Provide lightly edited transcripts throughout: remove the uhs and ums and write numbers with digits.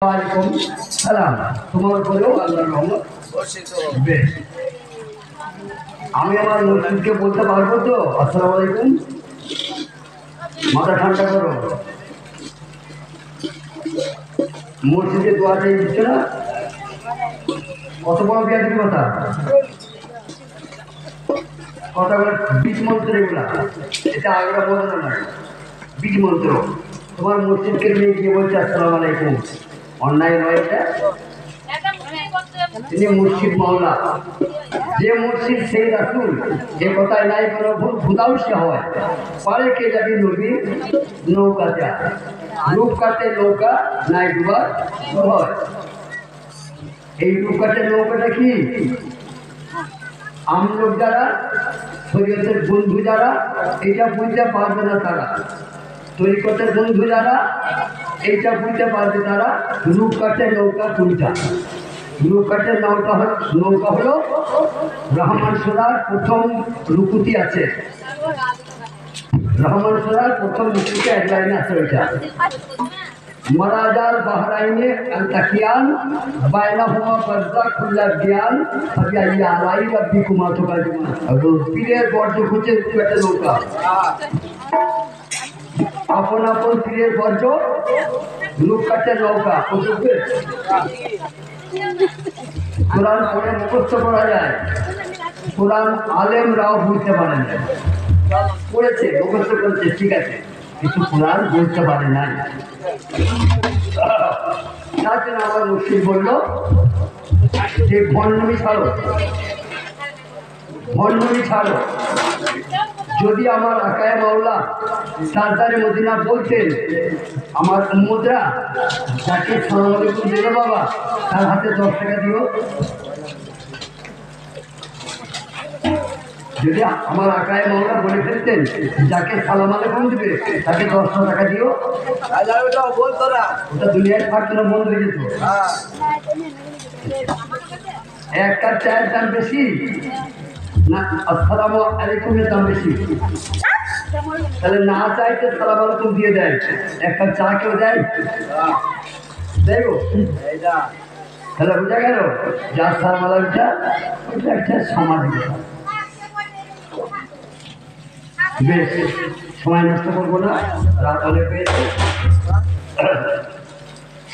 ওয়ালাইকুম সালাম। তোমার উপরেও আল্লাহর রহমত বর্ষিত হবে। আমি আমার মসজিদকে বলতে পারবো তো আসসালামু আলাইকুম? মাথা ঠান্ডা করো। মসজিদে দোয়া চাই দিচ্ছে না? কত বড় বিয়াদির কথা, কথাগুলো বীজ মন্ত্র, এগুলা এটা আগেটা বোঝানো নয়, বীজ মন্ত্র। তোমার মসজিদকে নিয়ে গিয়ে বলছে আসসালামু আলাইকুম, অন্যায় নয় এটা? তিনি মুর্শিদ মাওলা, যে মুর্শিদ সেই রাসূল, এ কথায় নাই কোনো ভুল। ভুদাউসে হয় পারে কে যাবি নবী নৌকাতে, রূপ কাটে নৌকা নাই ডুবার হয়। এই রূপ কাটে নৌকাটা কি? আমলোক যারা, শরীয়তের বন্ধু যারা, এটা বুঝতে পারবে না তারা। তরিকতের বন্ধু যারা, এইটা বুঝতে পারবে তারা। রূপ কাটে নৌকা কোনটা? রূপ কাটে নৌকা হলো রহমান সুরার প্রথম রুকুতি আছে। রহমান সুরার প্রথম রুকুতে এক লাইনে আছে ওইটা, মারাজাল বাহরাইনে আলতাকিয়ান বাইনাহুমা বারযাখুল জ্ঞান ফাবিআইয়ি আলাই রাব্বিকুমা তুকাযিবান। পীরের বর্জ্য হচ্ছে একটা নৌকা, আপন আপন পীরের বর্জ্য রূপ কাটে নৌকা। কোরআন পড়ে মুখস্থ করা যায়, কোরআন আলেমরাও বুঝতে পারেন না। পড়েছে, মুখস্থ করেছে, ঠিক আছে, কিন্তু কোরআন বুঝতে পারে না। তার জন্য আমার মুর্শিদ বলল যে ভণ্ডামি ছাড়ো, ভণ্ডামি ছাড়ো। যদি আমার আকায়ে মাওলা সরদারে মদিনা বলতেন আমার উম্মতরা যাকে সালাম আলাইকুম দিল বাবা, তার হাতে 10 টাকা দিও। যদি আমার আকায়ে মাওলা বলে ফেলতেন যাকে সালাম আলাইকুম দিবে তাকে 10 টাকা দিও, ওটা দুনিয়ায় থাকতো না, বন্ধ হয়ে যেত। এক কাপ চায়ের দাম বেশি না আসসালামু আলাইকুমের দাম বেশি? তাহলে না চাইতে সালাম আলাইকুম দিয়ে দেয়, এক কাপ চা কেউ দেয়? দেখো তাহলে বোঝা গেল যার সালাম আলাইকুমটা ওইটা একটা সামাজিক। বেশ, সময় নষ্ট করবো না, রাত অনেক পেয়েছে।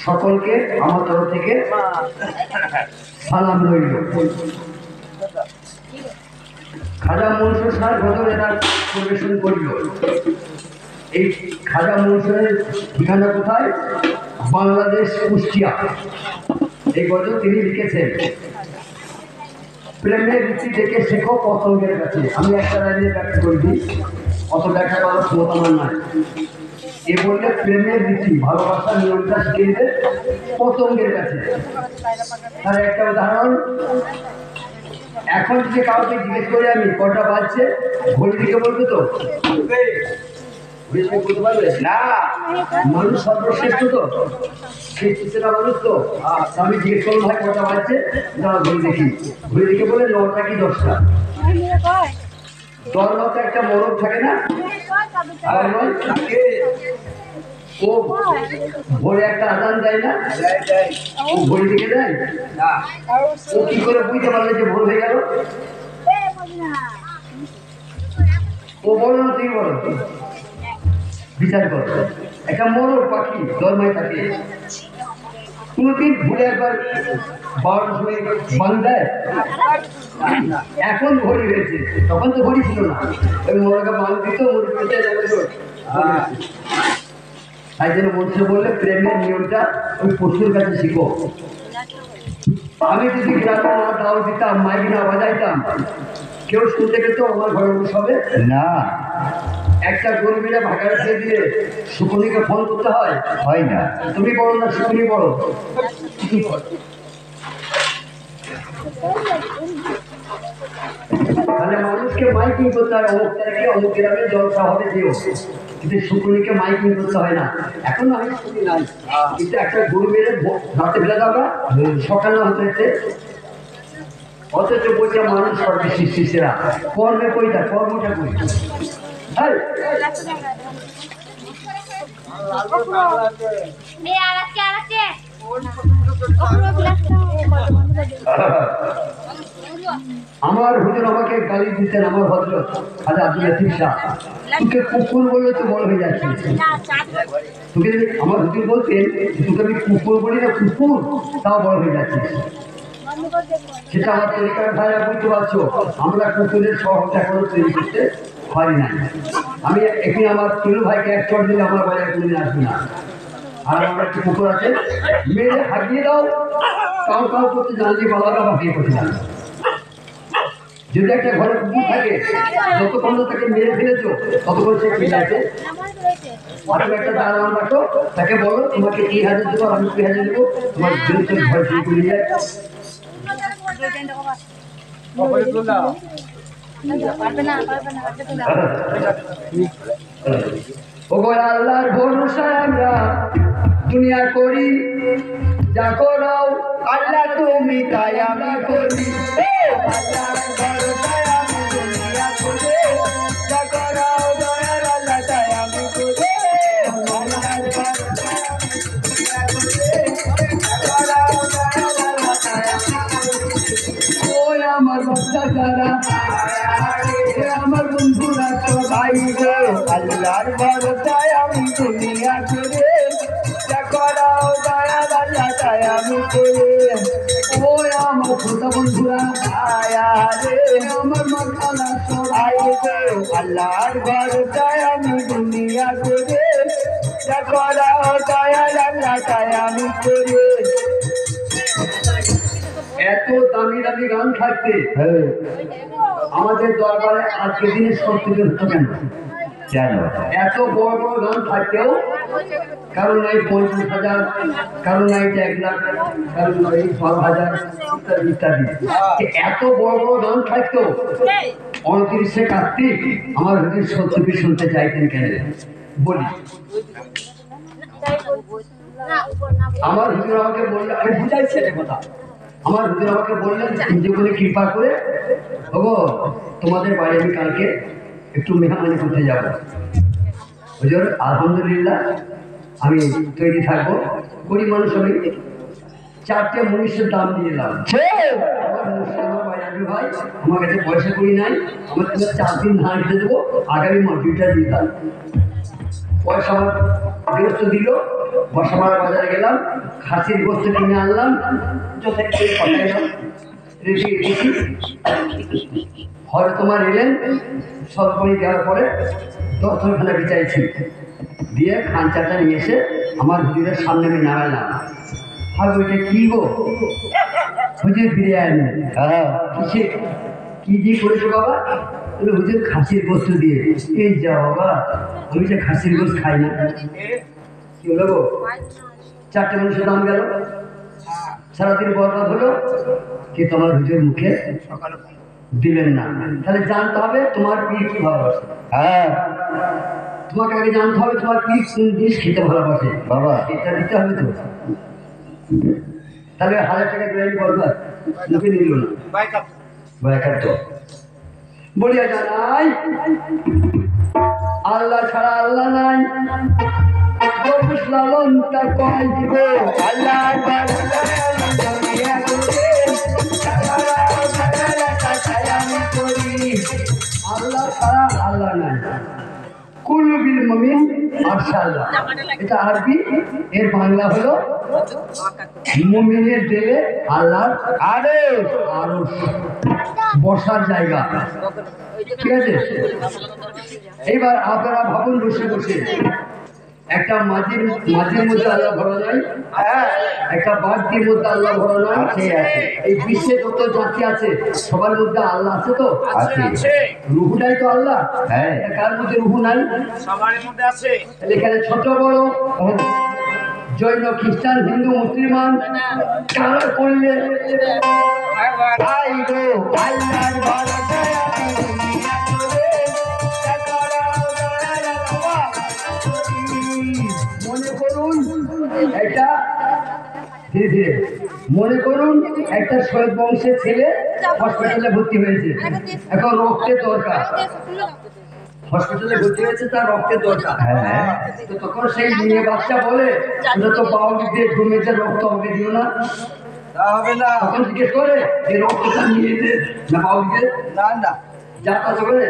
সকলকে আমার তরফ থেকে সালাম রইল। খাজা মনসুর স্যার গজল এটা পরিবেশন করল। এই খাজা মনসুরের ঠিকানা কোথায়? বাংলাদেশ, কুষ্টিয়া। এই গজল তিনি লিখেছেন, প্রেমের রীতি দেখে শেখো পতঙ্গের কাছে। আমি একটা লাইনে ব্যাখ্যা করে দিই, অত ব্যাখ্যা করার ক্ষমতা আমার নাই। এ বললে প্রেমের রীতি, ভালোবাসার নিয়মটা শিখে দিতে পতঙ্গের কাছে। তার একটা উদাহরণ, এখন যে কাউকে জিজ্ঞেস করে আমি কটা বাজছে, ঘড়ি দিকে বলবে তো? বলতে পারবে না, মানুষ সর্বশ্রেষ্ঠ তো, সেটা মানুষ তো। আমি জিজ্ঞেস করলাম ভাই কটা বাজছে, না ঘড়ি দেখি, ঘড়ি দিকে বলে 9টা কি 10টা। দল মতো একটা মরদ থাকে না, ও ভোরে একটা আদান দেয় না, ও ঘড়ি দিকে দেয় না। ও কি করে বুঝতে পারলে যে ভোর হয়ে গেল? ও বলো না, তুই বলো, বিচার কর। একটা মরদ পাখি দরমায় থাকে, কোনদিন ভুলে একবার 12টার সময় বান দেয়? এখন ঘড়ি হয়েছে, তখন তো ঘড়ি ছিল না। ওই মরকে বান দিত, তাই জন্য বলছে বললে প্রেমের নিয়মটা ওই পশুর কাছে শিখো। আমি যদি গ্রামে না দাও দিতাম, মাইক না বাজাইতাম, কেউ শুনতে পেত আমার ঘরে হবে না। একটা গরিবেরা ভাগা রেখে দিয়ে শুকুনিকে ফোন করতে হয় না? তুমি বলো না শুকুনি বলো, তাহলে মানুষকে মাইকিং করতে হয়, অমুক তারিখে অমুক গ্রামে জলসা হবে দিও, কিন্তু শুকুনিকে মাইকিং করতে হয় না। এখন আমি শুনি নাই, কিন্তু একটা গরু মেরে রাতে ফেলে যাবে সকাল না হতে, অথচ বলছে মানুষ সর্বশিষ্টিরা কর্মে কইটা, কর্মটা কই। আমার হুজুর আমাকে গালি দিতেন, আমার হযরত খাজা আব্দুল লতিফ শাহ, তোকে কুকুর বলে তো বড় হয়ে যাচ্ছে। তোকে আমার হুজুর বলতেন তোকে আমি কুকুর বলি না, কুকুর তাও বড় হয়ে যাচ্ছে। সেটা আমার তরিকার ভাইরা বুঝতে পারছো, আমরা কুকুরের স্বভাবটা এখনো তৈরি করতে পারি না। আমি এখানে আমার তিনু ভাইকে এক চট দিলে আমার বাড়ি কোনোদিন আসবে না। আর আমার একটা কুকুর আছে, মেরে হাঁটিয়ে দাও, কাউ কাউ করতে জানলে বাবাকে আবার বিয়ে করতে জানবে। যদি একটা ঘরে কুকুর থাকে, যতক্ষণ তাকে মেরে ফেলেছো ততক্ষণ সে ফিরে আছে। একটা দাঁড়ান রাখো, তাকে বলো তোমাকে 3000 দেবো, আমি 2000 দেবো, তোমার বিরুদ্ধে ভয় শুরু করে যায়। আল্লাহর ভরসায় আমরা দুনিয়া করি, যা করাও আল্লাহ তুমি তাই আমি করি। আল্লাহর ভরসায় আমি দুনিয়া করি, যা করাও দয়ার আল্লাহ তাই আমি করি। আল্লাহর ভরসায় আমি দুনিয়া করি, যা করাও দয়ার আল্লাহ তাই আমি করি। ওই আমার বাচ্চা যারা, আমার বন্ধুরা সবাই গো, আল্লাহর ভরসায় আমি দুনিয়া করি, যা করাও দয়ার আল্লাহ তাই আমি করি। ওই আমার ছোট বন্ধুরা আয়া রে, আমার মাথালা সবাই গো, আল্লাহর ভরসায় আমি দুনিয়া করি, যা করাও দয়ার আল্লাহ তাই আমি করি। এত দামি দামি গান থাকতে আমাদের দরবারে আজকে দিনে 70 হতো কেন? এত বড় বড় গান থাকতেও কারণ নাই 50,000, কারণ নাই 1 লাখ, কারণ নাই 12,000 ইত্যাদি ইত্যাদি। এত বড় বড় গান থাকতেও 29শে কার্তিক আমার হুজুর 70 শুনতে চাইতেন কেন বলি। আমার হুজুর আমাকে বললেন, আমি বুঝাইছি একটা কথা, আমার হুজুর আমাকে বললেন যে করে কৃপা করে ওগো তোমাদের বাড়ি আমি কালকে একটু মেহমানি করতে যাবো। হুজুর আলহামদুলিল্লাহ আমি তৈরি থাকবো। গরিব মানুষ আমি 4টে মনীষের দাম দিয়ে এলাম। ভাই আমার কাছে পয়সা করি নাই, আমার 4 দিন ধান খেতে দেবো, আগামী মাটিটা দিতাম। পয়সা আমার গৃহস্থ দিল, বসামারা বাজারে গেলাম, খাসির গোস্ত কিনে আনলাম, রেখে রেখেছি। হয়তো তোমার এলেন সব করে দেওয়ার পরে 10খানা বিচাইছি, দিয়ে খাঞ্চাটা নিয়ে এসে আমার হুজুরের সামনে আমি নামালাম। আর ওইটা কি গো? হুজুর বিরিয়ানি। হ্যাঁ, কিসে কি দিয়ে করেছো বাবা? হুজুর খাসির গোস্ত দিয়ে। এই যা বাবা, আমি যে খাসির গোস্ত খাই না। কি হলো গো? 4টে মানুষের দাম গেল, সারাদিন বরবাদ হলো, কি তোমার হুজুর মুখে দিলেন না। তাহলে জানতে হবে তোমার পীর কি ভালোবাসে। হ্যাঁ, তোমাকে আগে জানতে হবে তোমার পীর কোন জিনিস খেতে ভালোবাসে। বাবা এটা দিতে হবে তো। তাহলে 1000 টাকা গ্রাহী বরবাদ মুখে নিল না, বাইকার তো বলিয়া জানাই আল্লাহ ছাড়া আল্লাহ নাই। লালন তার কয় দিব আল্লাহ আল্লাহ ছাড়া আল্লাহ নাই। কুল্লু বিল মুমিন মাশাআল্লাহ, এটা আরবি, এর বাংলা হলো মুমিনের দিলে আল্লাহর আরশ, বসার জায়গা। ঠিক আছে, এইবার আপনারা ভাবুন বসে বসে, একটা মাঝির মধ্যে আল্লাহ ভরা নাই, একটা বাঘটির মধ্যে আল্লাহ ভরা নাই। এই বিশ্বে যত জাতি আছে সবার মধ্যে আল্লাহ আছে তো আছে, রুহুটাই তো আল্লাহ। কার মধ্যে রুহু নাই? সবার মধ্যে আছে। এখানে ছোট বড় জৈন খ্রিস্টান হিন্দু মুসলমান কারা করলে মনে করুন একটা ধীরে ধীরে মনে করুন একটা শহীদ বংশের ছেলে হসপিটালে ভর্তি হয়েছে, এখন রক্তের দরকার। হসপিটালে ভর্তি হয়েছে, তার রক্তের দরকার। হ্যাঁ। তো তখন সেই মেয়ে বাচ্চা বলে, ওটা তো বাউলি দিয়ে জমেছে, রক্ত আমাকে দিও না। তা হবে না। তখন জিজ্ঞেস করে এই রক্তটা নিয়ে দে না বাউলিকে। না না, যাত আছে বলে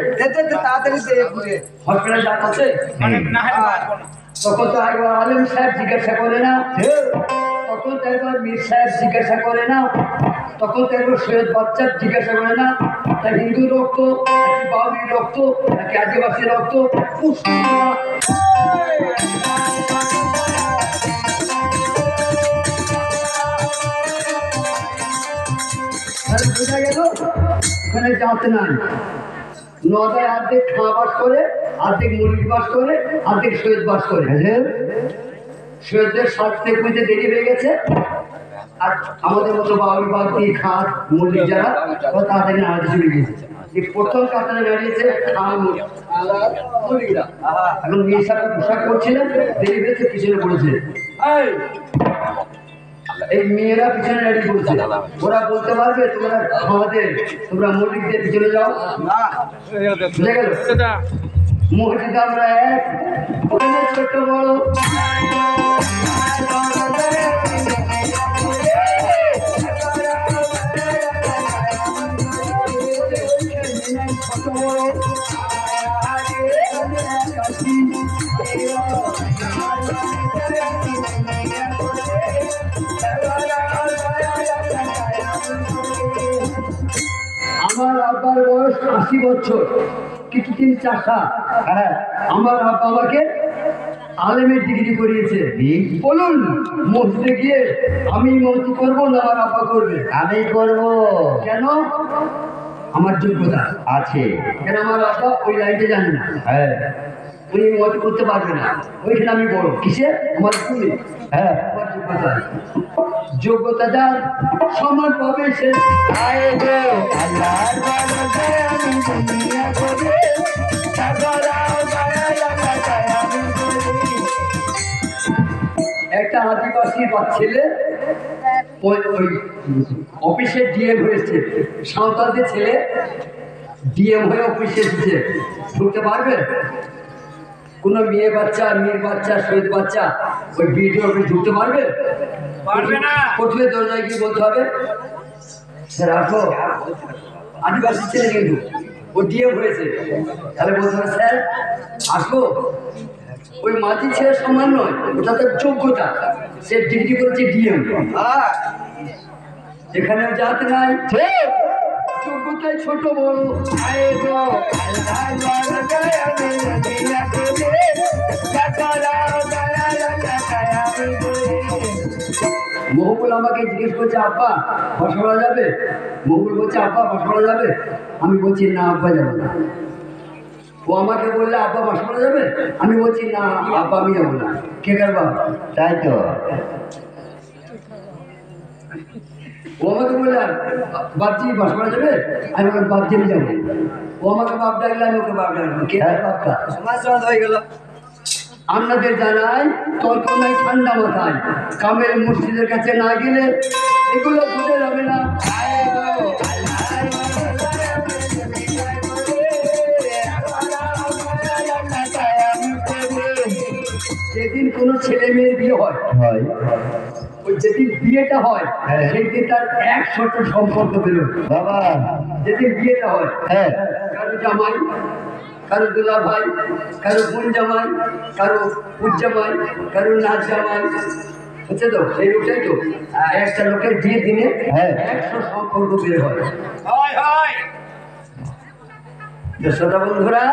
তাড়াতাড়ি দে ঘুরে। হসপিটালে যাত আছে। তখন তো একবার আলেম সাহেব জিজ্ঞাসা করে না, তখন তো একবার মীর সাহেব জিজ্ঞাসা করে না, তখন তো একবার সৈয়দ বাচ্চা জিজ্ঞাসা করে না, তা হিন্দু রক্ত নাকি বাউলি রক্ত নাকি আদিবাসী রক্ত পুষ্টি না। তাহলে বোঝা গেল ওখানে যাতে নাই। নদায় অর্ধেক খাঁ বাস করে, অর্ধেক মল্লিক বাস করে, অর্ধেক সৈয়দ বাস করে। সৈয়দদের সাজতে পুজতে দেরি হয়ে গেছে, আর আমাদের মতো বাউল বাদ দিয়ে খাট মল্লিক যারা তাড়াতাড়ি নামাজে চলে গিয়েছে। এই প্রথম কাতারে দাঁড়িয়েছে খাঁ মল্লিকরা। এখন মেয়ে সাহেব পোশাক করছিলেন, দেরি হয়েছে, পিছনে পড়েছে। এই মেয়েরা পিছনে দাঁড়িয়ে পড়ছে, ওরা বলতে পারবে তোমরা আমাদের, তোমরা মল্লিকদের পিছনে যাও না। বুঝে গেল? মসজিদ আমরা এক, ওখানে ছোট বড় ছোট বড় আমার আব্বার বয়স 80 বছর, কিছুদিন চাষা। হ্যাঁ, আমার আব্বা আমাকে আলেমের ডিগ্রি করিয়েছে। বলুন মসজিদে গিয়ে আমি মসজিদ করবো না আমার আব্বা করবে? আমি করব। কেন? আমার যোগ্যতা আছে। কেন? আমার আব্বা ওই লাইনটা জানে না। হ্যাঁ, উনি মসজিদ করতে পারবে না, ওইখানে আমি বড়। কিসে? আমার স্কুলে। হ্যাঁ, আমার যোগ্যতা, যোগ্যতা যার সমান পাবে সে। একটা আদিবাসী ছেলে ওই অফিসে ডিএম হয়েছে, সাঁওতালদের ছেলে ডিএম হয়ে অফিসে এসেছে, ঢুকতে পারবে? কোনো মেয়ে বাচ্চা, মেয়ের বাচ্চা, সৈয়দ বাচ্চা ওই বিডিও অফিস ঢুকতে পারবে? পারবে না। প্রথমে দরজায় গিয়ে বলতে হবে স্যার আসো, আদিবাসী ছেলে কিন্তু ও ডিএম হয়েছে, তাহলে বলতে হবে স্যার আসো। ওই মাঝি ছেলে সমান নয়, ওটা তার যোগ্যতা, সে ডিগ্রি করেছে ডিএম। এখানেও জাত নাই, যোগ্যতায় ছোট বড়। মহবুল আমাকে জিজ্ঞেস করছে আব্বা বাসা করা যাবে? মহবুল বলছে আব্বা বাসা করা যাবে? আমি বলছি না আব্বা যাবো না। ও আমাকে বললে আব্বা বাসা করা যাবে? আমি বলছি না আব্বা আমি যাবো না। কে কার বাবা? তাই তো। ও আমাকে বললে বাপজি বাসা করা যাবে? আমি বললাম বাপজি আমি যাবো। ও আমাকে বাপ ডাকলে আমি ওকে বাপ ডাকবো। কে কার বাপটা? সমাজ সমাজ হয়ে গেল। আপনাদের জানাই তর্ক নাই ঠান্ডা মাথায়, কামের মসজিদের কাছে না গেলে এগুলো বুঝে যাবে না। যেদিন কোনো ছেলে মেয়ের বিয়ে হয়, ওই যেদিন বিয়েটা হয় সেই দিন তার 100টা সম্পর্ক বেরোয় বাবা। যেদিন বিয়েটা হয়, হ্যাঁ, কারো জামাই, কারো দুলা ভাই, কারো বোন জামাই, কারো পুজ জামাই, কারো নাচ জামাই, হচ্ছে তো সেই লোকটাই তো। একটা লোকের বিয়ে দিনে 100 সম্পর্ক বের হয়। শ্রোতা বন্ধুরা,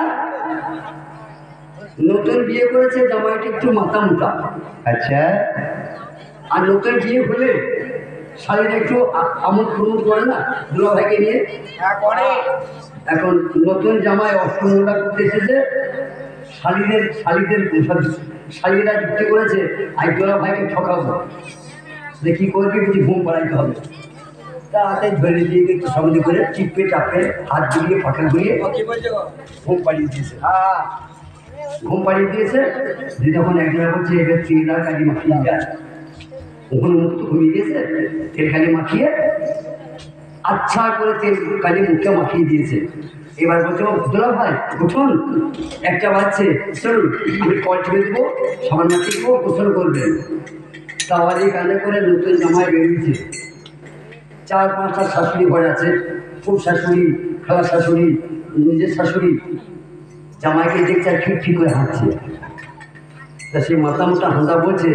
নতুন বিয়ে করেছে জামাইটা একটু মাথা মোটা। আচ্ছা। আর নতুন বিয়ে হলে শাড়িটা একটু আমোদ প্রমোদ করে না দুলা ভাইকে নিয়ে। এখন নতুন জামাই অষ্টমঙ্গলা করতে এসেছে, শাড়িরা যুক্তি করেছে আই দুলা ভাইকে ঠকাবো, দেখি করবি বুঝি ঘুম পাড়াইতে হবে। তা হাতে ধরে দিয়ে একটু সঙ্গে করে চিপে চাপে হাত বুলিয়ে ফাঁকা ঘুরিয়ে ঘুম পাড়িয়ে দিয়েছে। ঘুম পাড়িয়ে দিয়েছে। যখন একজনে বলছে এবার তেল আর কালি মাখিয়ে যায়, ওখানে মুখ তো ঘুমিয়ে গিয়েছে, তেল কালি মাখিয়ে আচ্ছা করে তেল কালি মুখে মাখিয়ে দিয়েছে। এবার বলছো দুলা ভাই উঠুন, একটা বাচ্চে চলুন আমি কল ছেড়ে দেবো, সামান্য টিকবো, গোসল করবেন। তাওয়ারি কানে করে নতুন জামাই বেরিয়েছে, 4-5টা শাশুড়ি ঘরে আছে, খুব শাশুড়ি, খালা শাশুড়ি, নিজের শাশুড়ি। জামাইকে দেখছে আর ঠিক করে হাঁটছে। তা সে মাথা মোটা হাঁদা বলছে,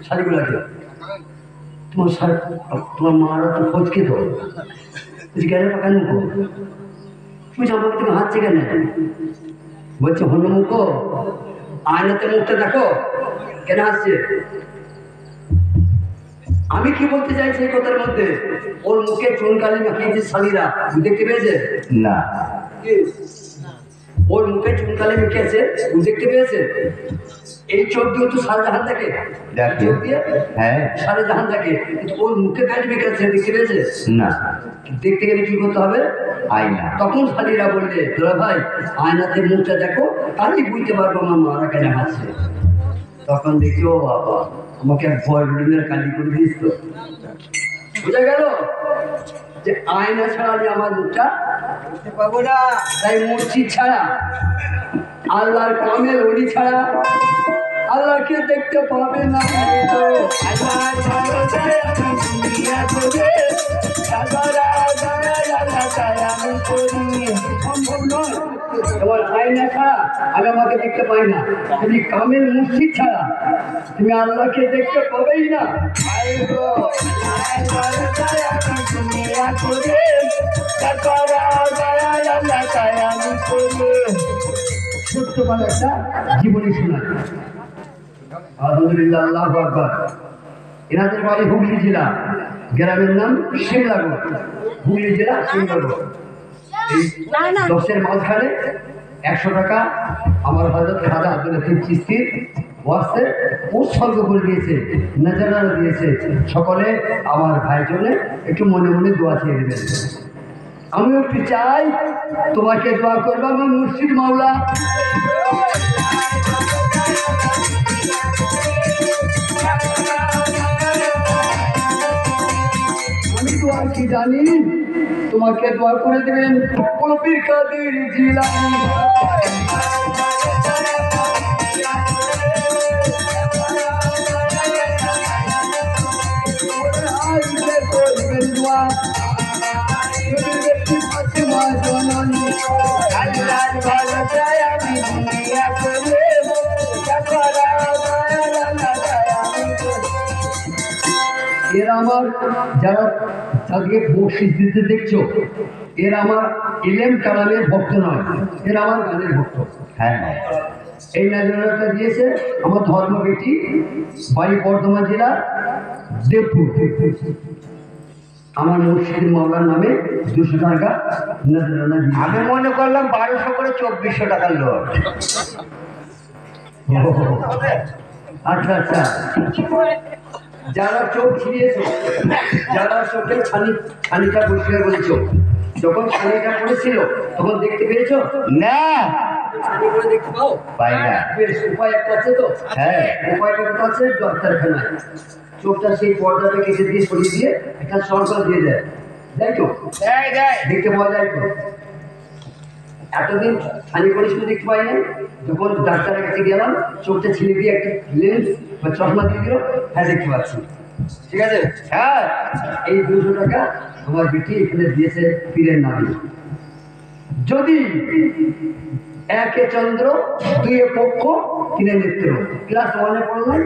শাড়িগুলাকে তোমার মারা তো খোঁজকে তো কেন পাকান মুখো, তুমি জামাকে তুমি হাঁটছে কেন? বলছে হন্য মুখো, আয়নাতে মুখটা দেখো কেন হাসছে। আমি কি বলতে চাইছি এই কথার মধ্যে, ওর মুখে চুনকালি মাখিয়েছে শালীরা, দেখতে পেয়েছে না। ওর মুখে চুনকালি মেখেছে, দেখতে পেয়েছে? এই চোখ দিয়ে তো শাহজাহান দেখে, চোখ দিয়ে হ্যাঁ শাহজাহান দেখে, কিন্তু ওর মুখে কালি মেখেছে, দেখতে পেয়েছে না। দেখতে গেলে কি করতে হবে? আয়না। তখন শালীরা বললে তোরা ভাই আয়নাতে মুখটা দেখো, তাহলেই বুঝতে পারবো আমার মারা কেন হাসছে। তখন দেখি ও বাবা আমাকে বয়ফ্রেন্ডের কালি করে দিস তো। বুঝা গেল যে আয়না ছাড়া আমি আমার মুখটা পাবো না। তাই মসজিদ ছাড়া, আল্লাহর কামেল ওলি ছাড়া আল্লাহকে দেখতে পাবে না। সম্ভব নয়, তোমার আয়না ছাড়া আমি আমাকে দেখতে পাই না। তুমি কামেল মসজিদ ছাড়া তুমি আল্লাহকে দেখতে পাবেই না। ছোট্ট বড় একটা জীবনী শোনা। আলহামদুলিল্লাহ, আল্লাহু আকবার। এনাদের বাড়ি হুগলি জেলা, গ্রামের নাম সিমলাগড়, হুগলি জেলা সিমলাগড়। এই 10-এর মাঝখানে 100 টাকা আমার হযরত খাজা আব্দুল লতিফ চিশতির ওয়াস্তে উৎসর্গ করে দিয়েছে, নজরানা দিয়েছে। সকলে আমার ভাইয়ের জন্য একটু মনে মনে দোয়া চেয়ে দেবেন। আমিও একটু চাই তোমাকে দোয়া করবো, আমার মুর্শিদ মাওলা। আমি তো আর কি জানি, তোমাকে দোয়া করে দেবেন কবির কাদের জিলানী। এরা আমার যারা তাদেরকে বকশিস দিতে দেখছো, এরা আমার ইলেম কালামের ভক্ত নয়, এরা আমার গানের ভক্ত। হ্যাঁ এই নাজরানাটা দিয়েছে আমার ধর্ম বেটি, বাড়ি বর্ধমান জেলা দেবপুর। আমার মুর্শিদ মাওলার নামে 200 টাকা নাজরানা দিয়েছে। আমি মনে করলাম 1200 করে 2400 টাকার লোক। আচ্ছা আচ্ছা, যারা চোখ ছিঁড়িয়েছো, যারা চোখের ছানিটা পরিষ্কার করেছো, যখন ছানিটা পড়েছিল তখন দেখতে পেয়েছো? না ছানি করে দেখতে পাও? পাই না। বেশ, উপায় একটা আছে তো? হ্যাঁ উপায়টা একটা আছে, ডাক্তারখানায় চোখটা সেই পর্দাটা কেটে দিয়ে সরিয়ে দিয়ে একটা সরকার দিয়ে দেয়, তাই তো? দেখতে পাওয়া যায় তো? এতদিন ছানি পরিষ্কার দেখতে পাই না, যখন ডাক্তারের কাছে গেলাম চোখটা ছিঁড়ে দিয়ে একটা লেন্স বা চশমা দিয়ে দিল, হ্যাঁ দেখতে পাচ্ছি। ঠিক আছে, হ্যাঁ এই 200 টাকা আমার বেটি এখানে দিয়েছে পীরের নামে। যদি 1 চন্দ্র 2 পক্ষ 3 নেত্র, ক্লাস 1-এ পড়লাম।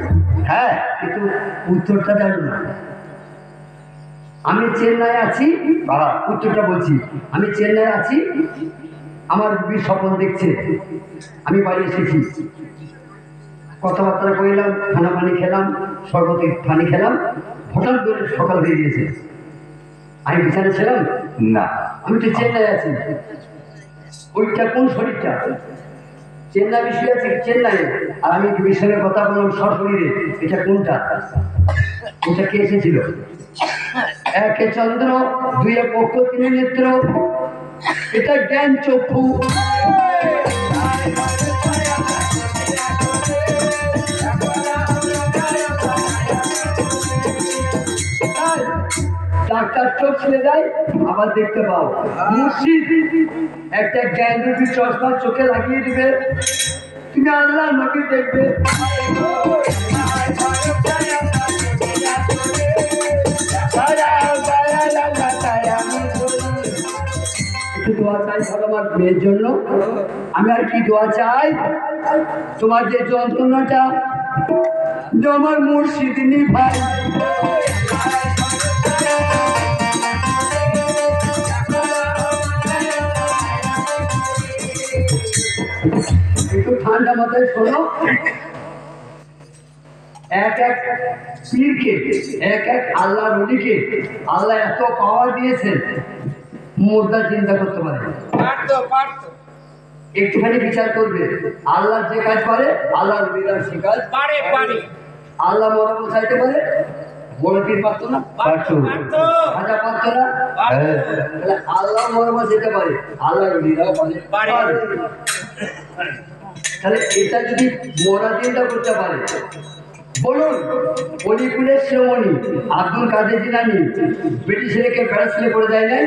হ্যাঁ কিন্তু উত্তরটা জানো না। আমি চেন্নাই আছি, বাবা উত্তরটা বলছি। আমি চেন্নাই আছি, আমার বিবির স্বপ্ন দেখছে, আমি বাড়ি এসেছি, কথাবার্তা কইলাম, খানা পানি খেলাম, শরবতে পানি খেলাম, হঠাৎ করে সকাল হয়ে গিয়েছে। আমি বিছানা ছিলাম না। আমি তো চেন্নাই আছি। ওইটা কোন শরীরটা? চেন্নাই বিশ্বে আছে চেন্নাই, আর আমি বিছানার কথা বললাম সশরীরে, এটা কোনটা? ওটা কে এসেছিল? 1 চন্দ্র 2 পক্ষ 3 নেত্র, এটা জ্ঞান চক্ষু। ডাক্তার চোখ ছেড়ে দেয়, আবার দেখতে পাও। মুর্শিদ একটা জ্ঞানরূপী চশমা চোখে লাগিয়ে দিবে, তুমি আল্লাহ নবী দেখবে। একটু দোয়া চাই ভালো আমার মেয়ের জন্য। আমি আর কি দোয়া চাই, তোমার যে যন্ত্রণাটা যে আমার মুর্শিদ ভাই, একটু ঠান্ডা মাথায় শোনো। এক এক পীরকে, এক এক আল্লাহ নবীকে আল্লাহ এত পাওয়ার দিয়েছেন, মুর্দা চিন্তা করতে পারে। একটুখানি বিচার করবে, আল্লাহ যে কাজ পারে আল্লাহ নবীরা সে কাজ পারে। আল্লাহ মরম চাইতে পারে, বড় পীর পারতো না, রাজা পারতো না, তাহলে আল্লাহ মরম যেতে পারে, আল্লাহ নবীরাও পারে। তাহলে এটা যদি মরা চিন্তা করতে পারে, বলুন অলিকুলের শিরোমণি আব্দুল কাদের জিলানী ব্রিটিশ ছেলেকে প্যারিস ছেলে করে দেয় নাই,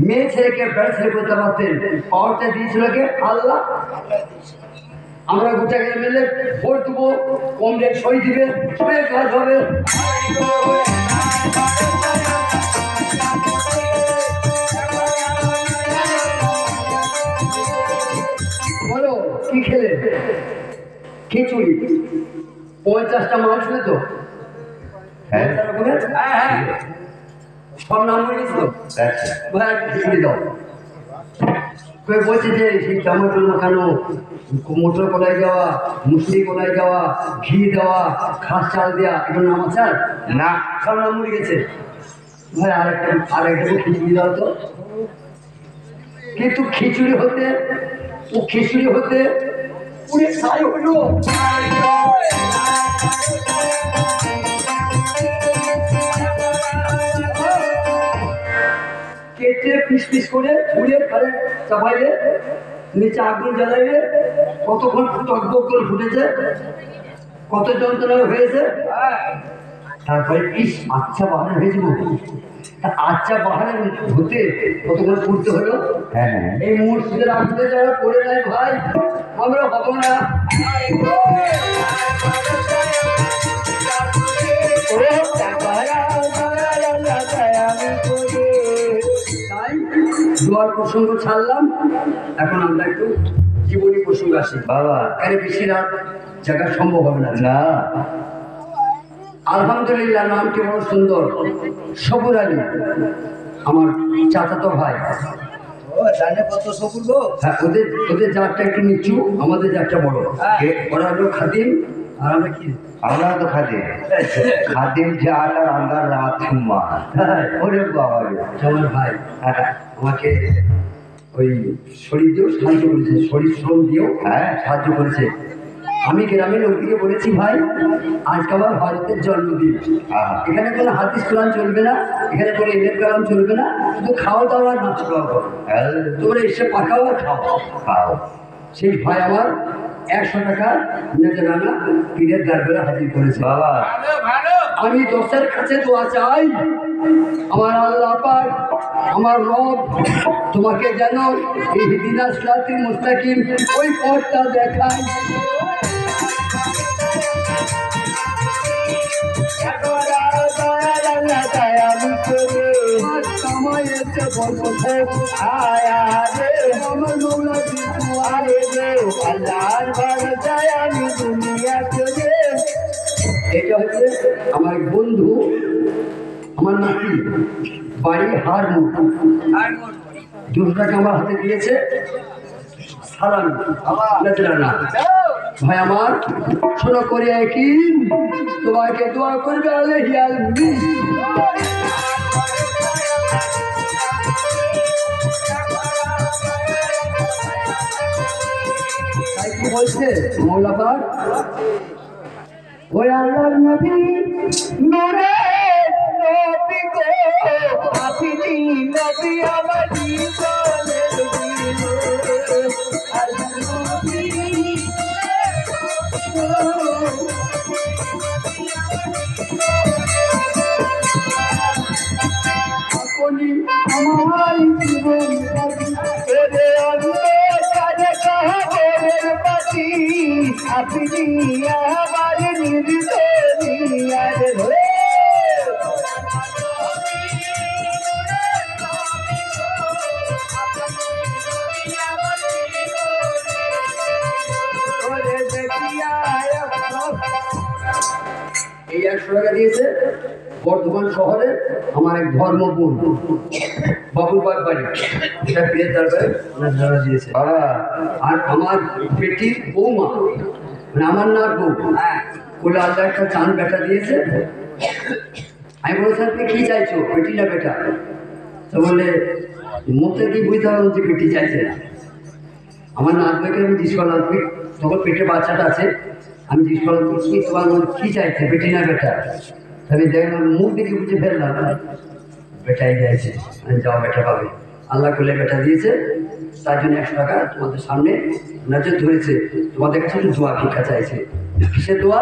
মেয়ে ছেলেকে প্যারিস ছেলে করতে পারতেন, পাওয়ারটা দিয়েছিল কে? আল্লাহ। আমরা গোটা গেলে মিলে ভোট দেবো, কম রেট সই দিবে, সই কাজ হবে। বলো কি খেলে? খিচুড়ি। 50টা মাল ছিল তো, সব নাম হয়ে গেছিল। খিচুড়ি দাও, বলছে যে সেই টমেটো মাখানো, মোটর কলাই দেওয়া, মুসলি কলাই দেওয়া, ঘি দেওয়া, খাস চাল দেওয়া, এগুলো নাম আছে না? সব নাম মরে গেছে ভাই। আরেকটা খিচুড়ি দাও তো। কিন্তু খিচুড়ি হতে পুরে ছাই হলো। কেটে পিস পিস করে ফুলে ঘরে চাপাইলে, নিচে আগুন জ্বালাইলে, কতক্ষণ টকবক করে ফুটেছে, কত যন্ত্রণা হয়েছে। তারপরে ইস আচ্ছা বাহার হয়েছে, আচ্ছা বাহারে হতে কতক্ষণ ফুটতে হলো। এই মুর্শিদের আগুনে যারা পড়ে যায় ভাই, আমরা হবো না। দোয়ার প্রসঙ্গ ছাড়লাম, এখন আমরা একটু জীবনী প্রসঙ্গ আসি। বাবা এখানে বেশি রাত জায়গা সম্ভব হবে না। আলহামদুলিল্লাহ, নামটি বড় সুন্দর। সবুর আলী আমার চাচাতো ভাই। হ্যাঁ, ওদের জাতটা একটু নিচু, আমাদের জাতটা বড়। ওরা হলো খাদিম আর আমরা কি? আমরা তো খাদিম জাত আর আমরা রাত সুম্মা। ওরে বাবা, আমার ভাই আমাকে ওই শরীর দিয়েও সাহায্য করেছে, শরীর শ্রম দিয়েও সাহায্য করেছে। আমি গ্রামের লোকদিকে বলেছি ভাই আজকে আমার ভারতের জন্মদিন, এখানে কোনো হাদিস কোরআন চলবে না, এখানে কোনো ইলের কালাম চলবে না, শুধু খাওয়া দাওয়া আর নাচ খাওয়া করো, তোমরা এসে পাকাও আর খাও। সেই ভাই আমার 100 টাকা নেজানা পীরের দরবারে হাজির করেছে। বাবা আমি দোষের কাছে দোয়া চাই, আমার আল্লাহ পাক, আমার রব তোমাকে যেন ইহদিনাস সিরাতাল মুস্তাকিম ওই পথটা দেখায়। এটা হচ্ছে আমার বন্ধু, আমার নাতি, বাড়ি হারমোট। 200 টাকা আমার হাতে দিয়েছে সালাম না ভাই আমার। শোনো করে কি তোমাকে দোয়া করবে কি বলছে মৌলা পাক? ওই আল্লাহর নবী নূরে নবী গো, আপনি নবী আমার জীবনের আল্লাহর নবী আমার জীবন সাথী অন্ধকারে কবরের পাখি আপনি আমার নির্দনিয়ার এই 100 টাকা দিয়েছে বর্ধমান শহরে আমার এক ধর্মপুর বাবুবাগ বাড়ি, এটা বিয়ের দরকারে ওনার দিয়েছে। বাবা আর আমার বেটির বৌমা, মানে আমার না বউ, বলে আল্লাহ একটা চান বেটা দিয়েছে। আমি বলেছিলাম তুমি কি চাইছো, বেটি না বেটা? তো বললে মুখে কি বুঝতে পারলাম যে বেটি চাইছে না। আমার নাতনিকে আমি জিজ্ঞেস করলাম, তুমি তখন পেটে বাচ্চাটা আছে, আমি জিজ্ঞেস করলাম কি তোমার মনে কী চাইছে, বেটি না বেটা? আমি দেখলাম মুখ দেখে বুঝে ফেললাম বেটাই চাইছে। আমি যাও বেটা পাবে, আল্লাহ করলে বেটা দিয়েছে। তার জন্য 100 টাকা তোমাদের সামনে নজর ধরেছে, তোমাদের কাছে একটু দোয়া ভিক্ষা চাইছে। কিসের দোয়া?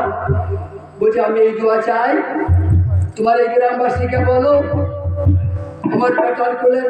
বলছে আমি এই দোয়া চাই, তোমার এই গ্রামবাসীকে বলো আমার বেটার কোলের